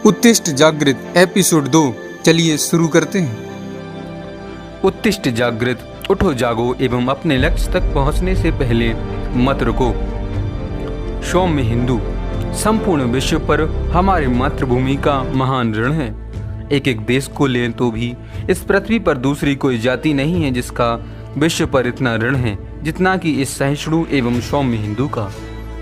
उत्तिष्ठ जागृत एपिसोड 2। चलिए शुरू करते हैं। उत्तिष्ठ जागृत, उठो जागो एवं अपने लक्ष्य तक पहुंचने से पहले मत रुको। सौम्य हिंदू, संपूर्ण विश्व पर हमारी मातृभूमि का महान ऋण है। एक एक देश को लें तो भी इस पृथ्वी पर दूसरी कोई जाति नहीं है जिसका विश्व पर इतना ऋण है जितना कि इस सहिष्णु एवं सौम्य हिंदू का।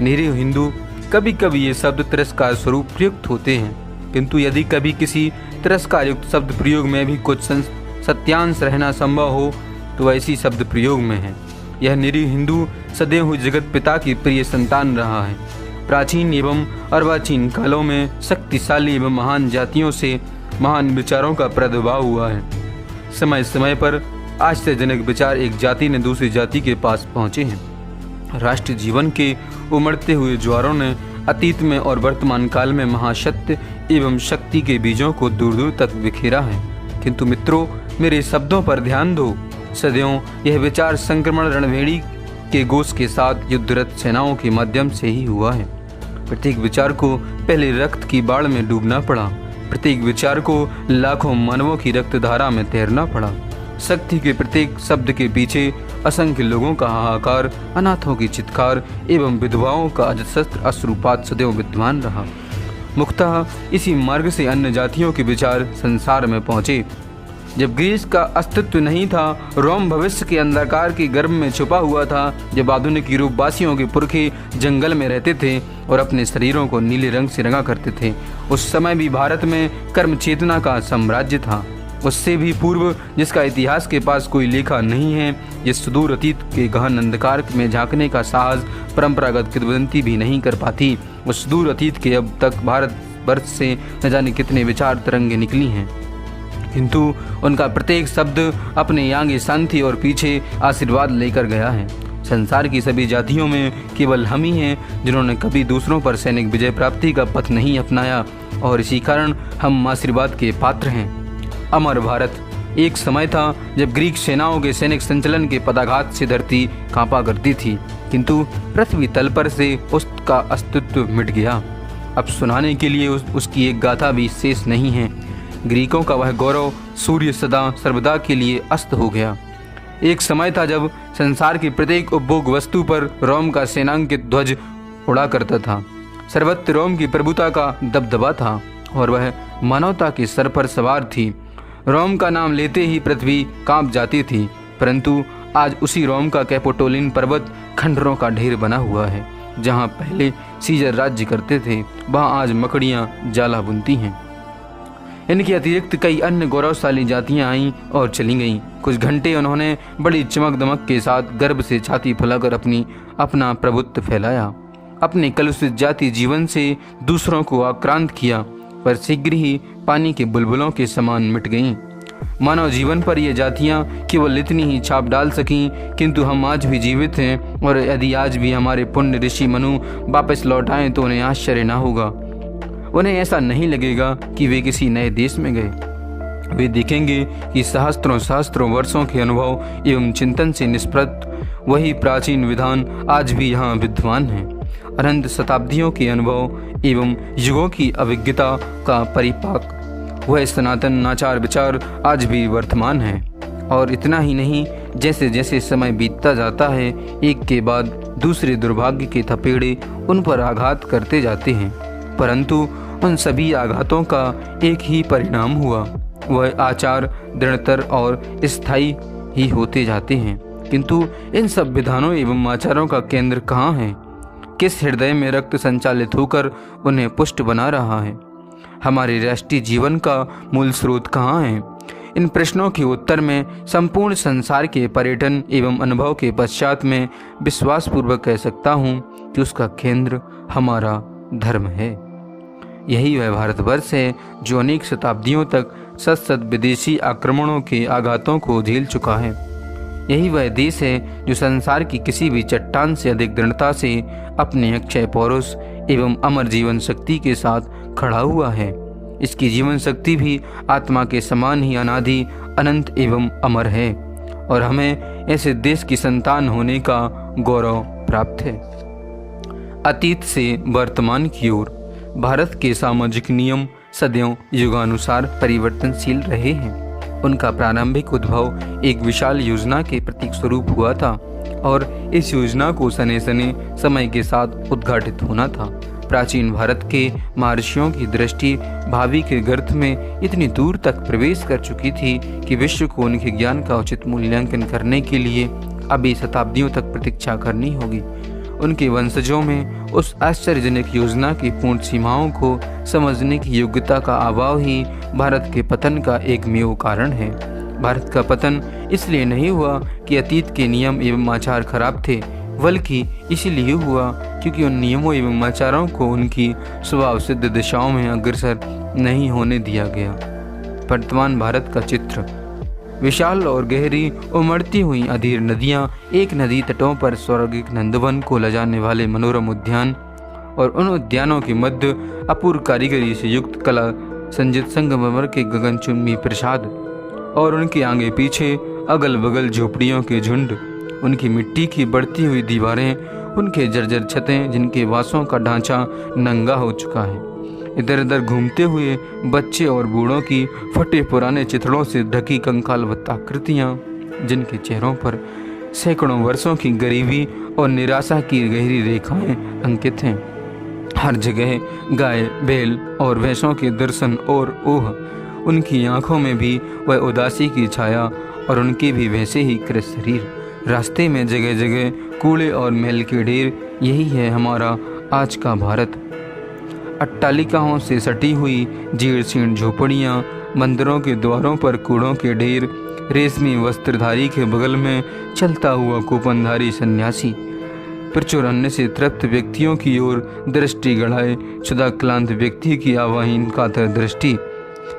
निरीह हिंदू, कभी कभी ये शब्द तिरस्कार स्वरूप प्रयुक्त होते हैं, किंतु यदि कभी किसी तिरस्कार युक्त शब्द प्रयोग में भी कुछ सत्यांश रहना संभव हो तो ऐसी शब्द प्रयोग में है। यह निरीह हिंदू सदैव हुई जगत पिता की प्रिय संतान रहा है। प्राचीन एवं अर्वाचीन कालों में शक्तिशाली एवं महान जातियों से महान विचारों का प्रादुर्भाव हुआ है। समय समय पर आश्चर्यजनक विचार एक जाति ने दूसरी जाति के पास पहुँचे हैं। राष्ट्रीय जीवन के उमड़ते हुए ज्वारों ने अतीत में और वर्तमान काल में महासत्य एवं शक्ति के बीजों को दूर दूर तक बिखेरा है। किंतु मित्रों, मेरे शब्दों पर ध्यान दो। सदियों यह विचार संक्रमण रणभेड़ी के गोश के साथ युद्धरत सेनाओं के माध्यम से ही हुआ है। प्रत्येक विचार को पहले रक्त की बाढ़ में डूबना पड़ा। प्रत्येक विचार को लाखों मानवों की रक्तधारा में तैरना पड़ा। शक्ति के प्रत्येक शब्द के पीछे असंख्य लोगों का हाहाकार, अनाथों की चित्कार एवं विधवाओं का अजस्त्र अश्रुपात सदैव विद्यमान रहा। मुख्यतः इसी मार्ग से अन्य जातियों के विचार संसार में पहुँचे। जब ग्रीस का अस्तित्व नहीं था, रोम भविष्य के अंधकार के गर्भ में छुपा हुआ था। जब आधुनिक यूरोपवासियों के पुरखे जंगल में रहते थे और अपने शरीरों को नीले रंग से रंगा करते थे, उस समय भी भारत में कर्म चेतना का साम्राज्य था। उससे भी पूर्व, जिसका इतिहास के पास कोई लेखा नहीं है, जिस सुदूर अतीत के गहन अंधकार में झांकने का साहस परंपरागत किंवदंती भी नहीं कर पाती, उस सुदूर अतीत के अब तक भारत वर्ष से न जाने कितने विचार तरंगे निकली हैं, किंतु उनका प्रत्येक शब्द अपने आगे शांति और पीछे आशीर्वाद लेकर गया है। संसार की सभी जातियों में केवल हम ही हैं जिन्होंने कभी दूसरों पर सैनिक विजय प्राप्ति का पथ नहीं अपनाया, और इसी कारण हम आशीर्वाद के पात्र हैं। अमर भारत, एक समय था जब ग्रीक सेनाओं के सैनिक संचलन के पदाघात से धरती कांपा करती थी, किंतु पृथ्वी तल पर से उसका अस्तित्व मिट गया। अब सुनाने के लिए उसकी एक गाथा भी शेष नहीं है। ग्रीकों का वह गौरव सूर्य सदा सर्वदा के लिए अस्त हो गया। एक समय था जब संसार की प्रत्येक उपभोग वस्तु पर रोम का सेनांकित ध्वज उड़ा करता था। सर्वत्र रोम की प्रभुता का दबदबा था और वह मानवता के सर पर सवार थी। रोम का नाम लेते ही पृथ्वी कांप जाती थी, परंतु आज उसी रोम का कैपोटोलिन पर्वत खंडरों का ढेर बना हुआ है। जहां पहले सीजर राज्य करते थे, वहां आज मकड़ियां जाला बुनती हैं। इनके अतिरिक्त कई अन्य गौरवशाली जातियां आईं और चली गईं। कुछ घंटे उन्होंने बड़ी चमक दमक के साथ गर्व से छाती फैलाकर अपना प्रभुत्व फैलाया। अपने कलुषित जाति जीवन से दूसरों को आक्रांत किया, पर शीघ्र ही पानी के बुलबुलों के समान मिट गईं। मानव जीवन पर ये जातियां केवल इतनी ही छाप डाल सकीं, किंतु हम आज भी जीवित हैं, और यदि आज भी हमारे पुण्य ऋषि मनु वापस लौट आएं तो उन्हें आश्चर्य न होगा। उन्हें ऐसा नहीं लगेगा कि वे किसी नए देश में गए। वे देखेंगे कि सहस्त्रों सहस्त्रों वर्षों के अनुभव एवं चिंतन से निष्प्रत वही प्राचीन विधान आज भी यहाँ विद्यमान है। अनंत शताब्दियों के अनुभव एवं युगों की अभिज्ञता का परिपाक वह सनातन आचार विचार आज भी वर्तमान है। और इतना ही नहीं, जैसे जैसे समय बीतता जाता है, एक के बाद दूसरे दुर्भाग्य के थपेड़े उन पर आघात करते जाते हैं, परंतु उन सभी आघातों का एक ही परिणाम हुआ। वह आचार दृढ़तर और स्थायी ही होते जाते हैं। किंतु इन सब विधानों एवं आचारों का केंद्र कहाँ है? किस हृदय में रक्त संचालित होकर उन्हें पुष्ट बना रहा है? हमारे राष्ट्रीय जीवन का मूल स्रोत कहाँ है? इन प्रश्नों के उत्तर में संपूर्ण संसार के पर्यटन एवं अनुभव के पश्चात में विश्वासपूर्वक कह सकता हूँ कि उसका केंद्र हमारा धर्म है। यही वह भारतवर्ष है जो अनेक शताब्दियों तक सतत विदेशी आक्रमणों के आघातों को झेल चुका है। यही वह देश है जो संसार की किसी भी चट्टान से अधिक दृढ़ता से अपने अक्षय पौरुष एवं अमर जीवन शक्ति के साथ खड़ा हुआ है। इसकी जीवन शक्ति भी आत्मा के समान ही अनादि, अनंत एवं अमर है, और हमें ऐसे देश की संतान होने का गौरव प्राप्त है। अतीत से वर्तमान की ओर भारत के सामाजिक नियम सदियों युगानुसार परिवर्तनशील रहे हैं। उनका प्रारंभिक उद्भव एक विशाल योजना के प्रतीक स्वरूप हुआ था और इस योजना को सने सने समय के साथ उद्घाटित होना था। प्राचीन भारत के महर्षियों की दृष्टि भावी के गर्त में इतनी दूर तक प्रवेश कर चुकी थी कि विश्व को उनके ज्ञान का उचित मूल्यांकन करने के लिए अभी शताब्दियों तक प्रतीक्षा करनी होगी। उनके वंशजों में उस आश्चर्यजनक योजना की पूर्ण सीमाओं को समझने की योग्यता का अभाव ही भारत के पतन का एकमेव कारण है। भारत का पतन इसलिए नहीं हुआ कि अतीत के नियम एवं आचार खराब थे, बल्कि इसीलिए हुआ क्योंकि उन नियमों एवं आचारों को उनकी स्वभाव सिद्ध दिशाओं में अग्रसर नहीं होने दिया गया। वर्तमान भारत का चित्र विशाल और गहरी उमड़ती हुई अधीर नदियां, एक नदी तटों पर स्वर्गिक नंदवन को लजाने वाले मनोरम उद्यान और उन उद्यानों के मध्य अपूर्व कारीगरी से युक्त कला संजित संगमरमर के गगनचुंबी प्रसाद और उनके आगे पीछे अगल बगल झोपड़ियों के झुंड, उनकी मिट्टी की बढ़ती हुई दीवारें, उनके जर्जर छतें जिनके वासों का ढांचा नंगा हो चुका है, इधर उधर घूमते हुए बच्चे और बूढ़ों की फटे पुराने चिथड़ों से ढकी कंकालवत आकृतियाँ जिनके चेहरों पर सैकड़ों वर्षों की गरीबी और निराशा की गहरी रेखाएं अंकित हैं। हर जगह गाय, बैल और भैंसों के दर्शन और ओह, उनकी आंखों में भी वह उदासी की छाया और उनके भी वैसे ही कृत शरीर। रास्ते में जगह जगह कूड़े और मैल के ढेर। यही है हमारा आज का भारत। अट्टालिकाओं से सटी हुई जीर्ण झोपड़ियाँ, मंदिरों के द्वारों पर कूड़ों के ढेर, रेशमी वस्त्रधारी के बगल में चलता हुआ कूपनधारी सन्यासी, प्रचुर अन्न से तृप्त व्यक्तियों की ओर दृष्टि गड़ाए शुदा क्लांत व्यक्ति की आवाहीन कातर दृष्टि।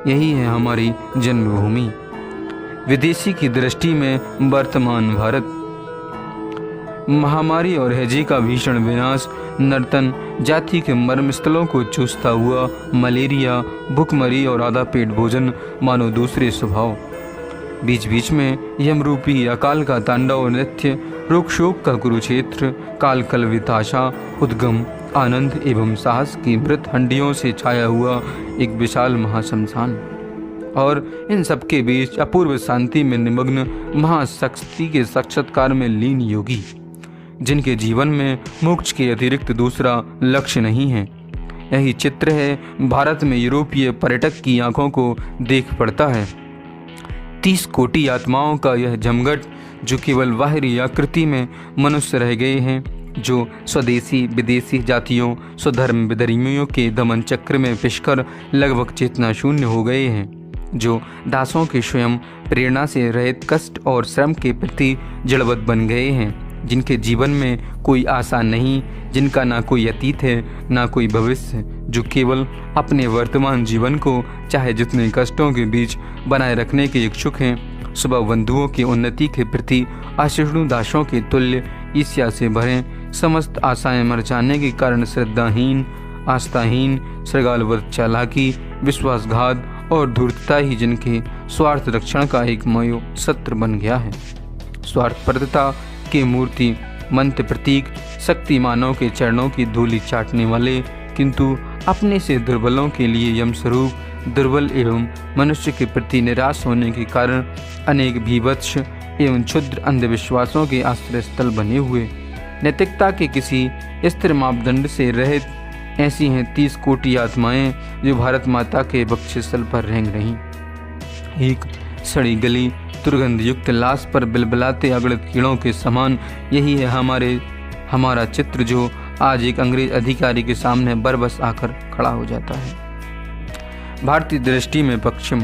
यही है हमारी जन्मभूमि। विदेशी की दृष्टि में वर्तमान भारत महामारी और हैजे का भीषण विनाश, नर्तन, जाति के मर्मस्थलों को चूसता हुआ मलेरिया, भुखमरी और आधा पेट भोजन मानो दूसरे स्वभाव। बीच बीच में यमरूपी अकाल का तांडव नृत्य, रोग शोक का कुरुक्षेत्र, काल कलविताशा, उद्गम, आनंद एवं साहस की मृत हंडियों से छाया हुआ एक विशाल महाशमशान। और इन सबके बीच अपूर्व शांति में निमग्न महाशक्ति के साक्षात्कार में लीन योगी, जिनके जीवन में मोक्ष के अतिरिक्त दूसरा लक्ष्य नहीं है। यही चित्र है भारत में यूरोपीय पर्यटक की आंखों को देख पड़ता है। 30 कोटि आत्माओं का यह जमघट, जो केवल बाहरी आकृति में मनुष्य रह गए हैं, जो स्वदेशी विदेशी जातियों, स्वधर्म विधर्मियों के दमन चक्र में पिसकर लगभग चेतना शून्य हो गए हैं, जो दासों के स्वयं प्रेरणा से रहित कष्ट और श्रम के प्रति जड़वत बन गए हैं, जिनके जीवन में कोई आशा नहीं, जिनका ना कोई अतीत है ना कोई भविष्य, जो केवल अपने वर्तमान जीवन को चाहे जितने कष्टों के बीच बनाए रखने के इच्छुक हैं, सुबह बंधुओं की उन्नति के प्रति अशिष्णु दासों के तुल्य ईर्ष्या से भरे, समस्त आशाएं मर जाने के कारण श्रद्धाहीन, आस्थाहीन, श्रृगालवत चालाकी, विश्वासघात और धूर्तता ही जिनके स्वार्थ रक्षण का एक मयो सत्र बन गया है। स्वार्थपरता के मूर्ति, मंत्र प्रतीक, शक्तिमानों के चरणों की धूलि चाटने वाले, किंतु अपने से दुर्बलों के लिए यम स्वरूप, दुर्बल एवं मनुष्य के प्रति निराश होने के कारण अनेक भीभत्स एवं क्षुद्र अंधविश्वासों के आश्रय स्थल बने हुए, नैतिकता के किसी स्थिर मापदंड से रहित ऐसी हैं 30 कोटि आत्माएं जो भारत माता के बक्षस्थल पर रेंग रहीं। एक सड़ी गली दुर्गंध युक्त लाश पर बिलबिलाते अगड़ित कीड़ों के समान यही है हमारा चित्र, जो आज एक अंग्रेज अधिकारी के सामने बरबस आकर खड़ा हो जाता है। भारतीय दृष्टि में पश्चिम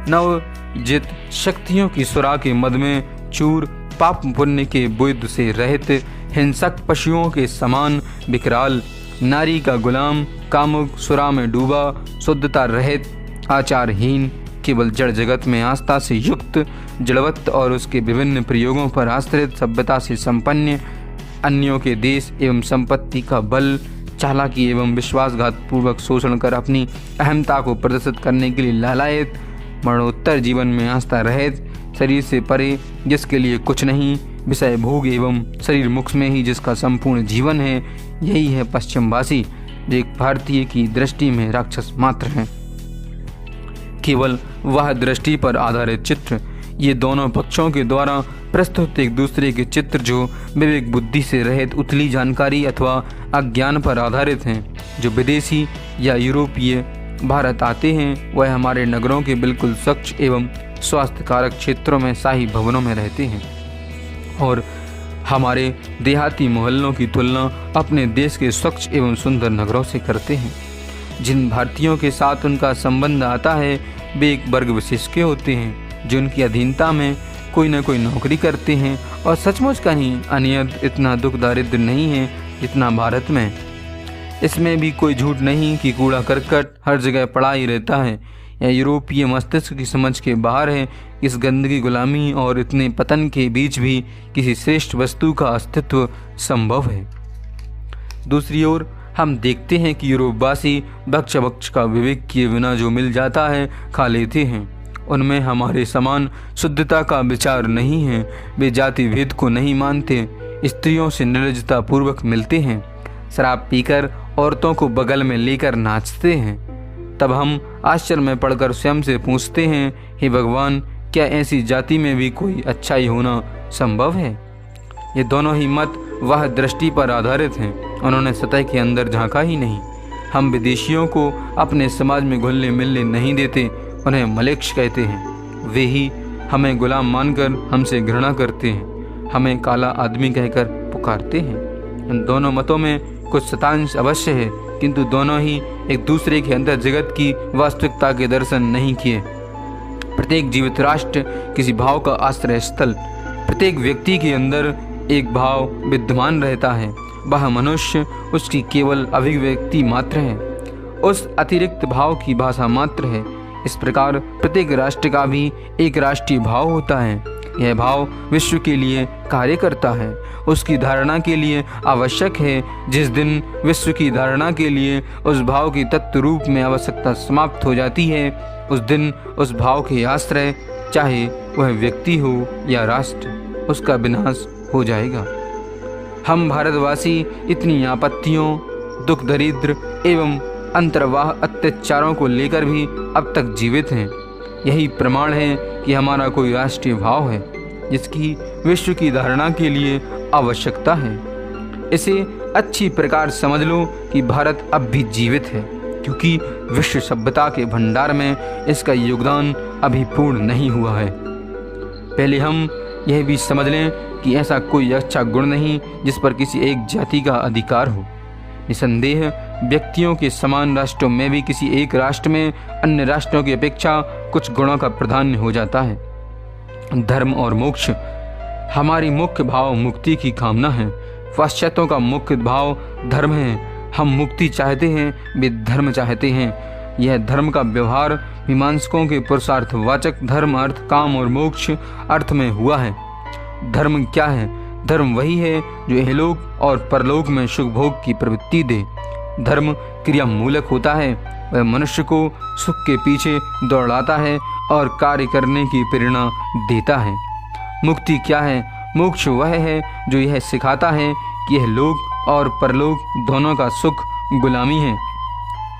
नवजित शक्तियों की सुरा के मद में चूर, पाप पुण्य के बुद्ध से रहित, हिंसक पशुओं के समान विकराल, नारी का गुलाम, कामुक, सुरा में डूबा, शुद्धता रहित, आचारहीन, केवल जड़ जगत में आस्था से युक्त, जड़वत्त और उसके विभिन्न प्रयोगों पर आश्रित, सभ्यता से संपन्न, अन्यों के देश एवं संपत्ति का बल, चालाकी एवं विश्वासघात पूर्वक शोषण कर अपनी अहमता को प्रदर्शित करने के लिए लालायत, मरणोत्तर जीवन में आस्था रहित, शरीर से परे जिसके लिए कुछ नहीं, विषय भोग एवं शरीर मुख में ही जिसका संपूर्ण जीवन है, यही है पश्चिमवासी। जो एक भारतीय की दृष्टि में राक्षस मात्र हैं। केवल वह दृष्टि पर आधारित चित्र, ये दोनों पक्षों के द्वारा प्रस्तुत एक दूसरे के चित्र जो विवेक बुद्धि से रहित उथली जानकारी अथवा अज्ञान पर आधारित हैं। जो विदेशी या यूरोपीय भारत आते हैं वह हमारे नगरों के बिल्कुल स्वच्छ एवं स्वास्थ्यकारक क्षेत्रों में शाही भवनों में रहते हैं और हमारे देहाती मोहल्लों की तुलना अपने देश के स्वच्छ एवं सुंदर नगरों से करते हैं। जिन भारतीयों के साथ उनका संबंध आता है वे एक वर्ग विशेष के होते हैं जो उनकी अधीनता में कोई न कोई नौकरी करते हैं और सचमुच कहीं अनियत इतना दुख दारिद्र नहीं है जितना भारत में। इसमें भी कोई झूठ नहीं कि कूड़ा करकट हर जगह पड़ा ही रहता है। यह यूरोपीय मस्तिष्क की समझ के बाहर है। इस गंदगी, गुलामी और इतने पतन के बीच भी किसी श्रेष्ठ वस्तु का अस्तित्व संभव है। दूसरी ओर हम देखते हैं कि यूरोपवासी भक्ष का विवेक किए बिना जो मिल जाता है खा लेते हैं। उनमें हमारे समान शुद्धता का विचार नहीं है। वे जाति भेद को नहीं मानते, स्त्रियों से निर्लज्जता पूर्वक मिलते हैं, शराब पीकर औरतों को बगल में लेकर नाचते हैं। तब हम आश्चर्य में पड़कर स्वयं से पूछते हैं, हे भगवान, क्या ऐसी जाति में भी कोई अच्छाई होना संभव है? ये दोनों ही मत वह दृष्टि पर आधारित हैं। उन्होंने सतह के अंदर झांका ही नहीं। हम विदेशियों को अपने समाज में घुलने मिलने नहीं देते, उन्हें मलेच्छ कहते हैं। वे ही हमें गुलाम मानकर हमसे घृणा करते हैं, हमें काला आदमी कहकर पुकारते हैं। इन दोनों मतों में कुछ शतांश अवश्य है, किंतु दोनों ही एक दूसरे के अंदर जगत की वास्तविकता के दर्शन नहीं किए। प्रत्येक जीवित राष्ट्र किसी भाव का आश्रय स्थल, प्रत्येक व्यक्ति के अंदर एक भाव विद्यमान रहता है। वह मनुष्य उसकी केवल अभिव्यक्ति मात्र है, उस अतिरिक्त भाव की भाषा मात्र है। इस प्रकार प्रत्येक राष्ट्र का भी एक राष्ट्रीय भाव होता है। यह भाव विश्व के लिए कार्य करता है, उसकी धारणा के लिए आवश्यक है। जिस दिन विश्व की धारणा के लिए उस भाव की तत्व रूप में आवश्यकता समाप्त हो जाती है, उस दिन उस भाव के आश्रय, चाहे वह व्यक्ति हो या राष्ट्र, उसका विनाश हो जाएगा। हम भारतवासी इतनी आपत्तियों, दुख दरिद्र एवं अंतर्वाह अत्याचारों को लेकर भी अब तक जीवित हैं। यही प्रमाण है कि हमारा कोई राष्ट्रीय भाव है जिसकी विश्व की धारणा के लिए आवश्यकता है। इसे अच्छी प्रकार समझ लो कि भारत अब भी जीवित है, क्योंकि विश्व सभ्यता के भंडार में इसका योगदान अभी पूर्ण नहीं हुआ है। पहले हम यह भी समझ लें कि ऐसा कोई अच्छा गुण नहीं जिस पर किसी एक जाति का अधिकार हो। निसंदेह व्यक्तियों के समान राष्ट्रों में भी किसी एक राष्ट्र में अन्य राष्ट्रों की अपेक्षा कुछ गुणों का प्राधान्य हो जाता है। धर्म और मोक्ष हमारी मुख्य भाव मुक्ति की कामना है। पाश्चात्यों का मुख्य भाव धर्म है। हम मुक्ति चाहते हैं, वे धर्म चाहते हैं। यह धर्म का व्यवहार मीमांसकों के पुरुषार्थवाचक धर्म, अर्थ, काम और मोक्ष अर्थ में हुआ है। धर्म क्या है? धर्म वही है जो इहलोक और परलोक में सुख भोग की प्रवृत्ति दे। धर्म क्रिया मूलक होता है, वह मनुष्य को सुख के पीछे दौड़ाता है और कार्य करने की प्रेरणा देता है। मुक्ति क्या है? मोक्ष वह है जो यह सिखाता है कि यह लोक और परलोक दोनों का सुख गुलामी है,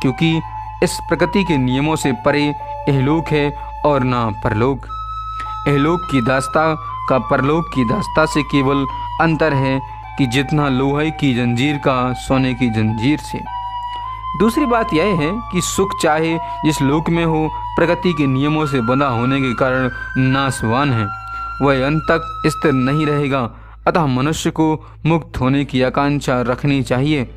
क्योंकि इस प्रकृति के नियमों से परे इहलोक है और ना परलोक। इहलोक की दास्ता का परलोक की दास्ता से केवल अंतर है कि जितना लोहे की जंजीर का सोने की जंजीर से। दूसरी बात यह है कि सुख चाहे जिस लोक में हो, प्रकृति के नियमों से बंधा होने के कारण नाशवान है, वह अंत तक स्थिर नहीं रहेगा। अतः मनुष्य को मुक्त होने की आकांक्षा रखनी चाहिए।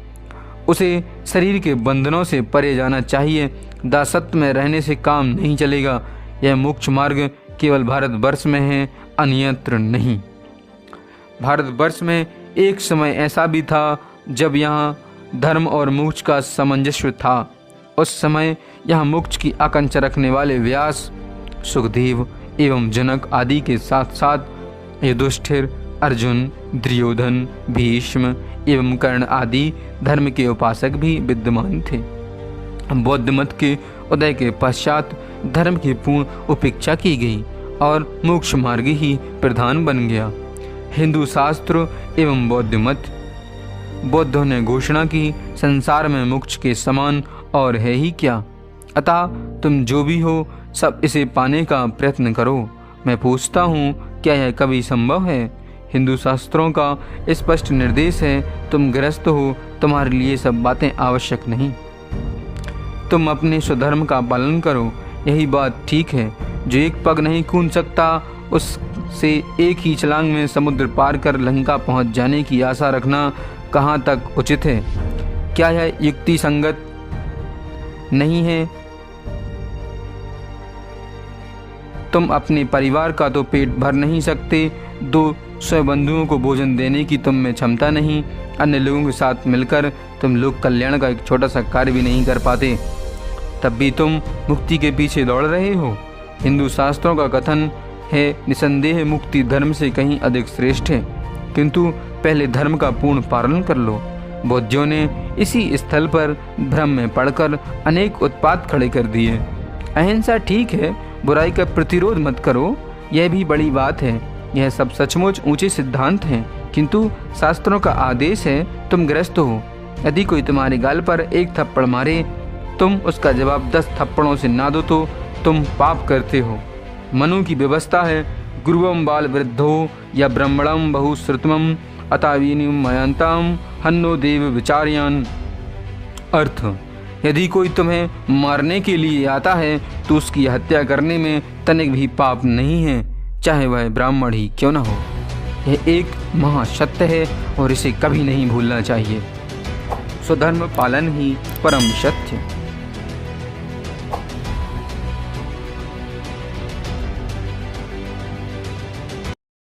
उसे शरीर के बंधनों से परे जाना चाहिए। दासत्व में रहने से काम नहीं चलेगा। यह मोक्ष मार्ग केवल भारतवर्ष में है, अन्यत्र नहीं। भारतवर्ष में एक समय ऐसा भी था जब यहाँ धर्म और मोक्ष का सामंजस्य था। उस समय यहाँ मोक्ष की आकांक्षा रखने वाले व्यास, सुखदेव एवं जनक आदि के साथ साथ युधिष्ठिर, अर्जुन, दुर्योधन, भीष्म एवं कर्ण आदि धर्म के उपासक भी विद्यमान थे। बौद्ध मत के उदय के पश्चात धर्म की पूर्ण उपेक्षा की गई और मोक्ष मार्ग ही प्रधान बन गया। हिंदू शास्त्र एवं बौद्ध मत बौद्धों ने घोषणा की, संसार में मोक्ष के समान और है ही क्या। अतः तुम जो भी हो सब इसे पाने का प्रयत्न करो। मैं पूछता हूँ, क्या यह कभी संभव है? हिंदू शास्त्रों का स्पष्ट निर्देश है, तुम गृहस्थ हो, तुम्हारे लिए सब बातें आवश्यक नहीं। तुम अपने स्वधर्म का पालन करो, यही बात ठीक है। जो एक पग नहीं कूद सकता, उससे एक ही छलांग में समुद्र पार कर लंका पहुंच जाने की आशा रखना कहाँ तक उचित है? क्या यह युक्ति संगत नहीं है? तुम अपने परिवार का तो पेट भर नहीं सकते, 200 बंधुओं को भोजन देने की तुम में क्षमता नहीं, अन्य लोगों के साथ मिलकर तुम लोक कल्याण का एक छोटा सा कार्य भी नहीं कर पाते, तब भी तुम मुक्ति के पीछे दौड़ रहे हो। हिंदू शास्त्रों का कथन है, निसंदेह मुक्ति धर्म से कहीं अधिक श्रेष्ठ है, किंतु पहले धर्म का पूर्ण पालन कर लो। बौद्धियों ने इसी स्थल पर भ्रम में पड़कर अनेक उत्पात खड़े कर दिए। अहिंसा ठीक है, बुराई का प्रतिरोध मत करो, यह भी बड़ी बात है। यह सब सचमुच ऊंचे सिद्धांत हैं, किंतु शास्त्रों का आदेश है, तुम गृहस्थ हो। यदि कोई तुम्हारे गाल पर एक थप्पड़ मारे, तुम उसका जवाब 10 थप्पड़ों से ना दो तो तुम पाप करते हो। मनु की व्यवस्था है, गुरुवम बाल वृद्धो या ब्रह्मणम बहुश्रुतमम अतावीनिम मयंताम हन्नो देव विचार्यान। अर्थ, यदि कोई तुम्हें मारने के लिए आता है तो उसकी हत्या करने में तनिक भी पाप नहीं है, चाहे वह ब्राह्मण ही क्यों न हो। यह एक महासत्य है और इसे कभी नहीं भूलना चाहिए। स्वधर्म पालन ही परम सत्य।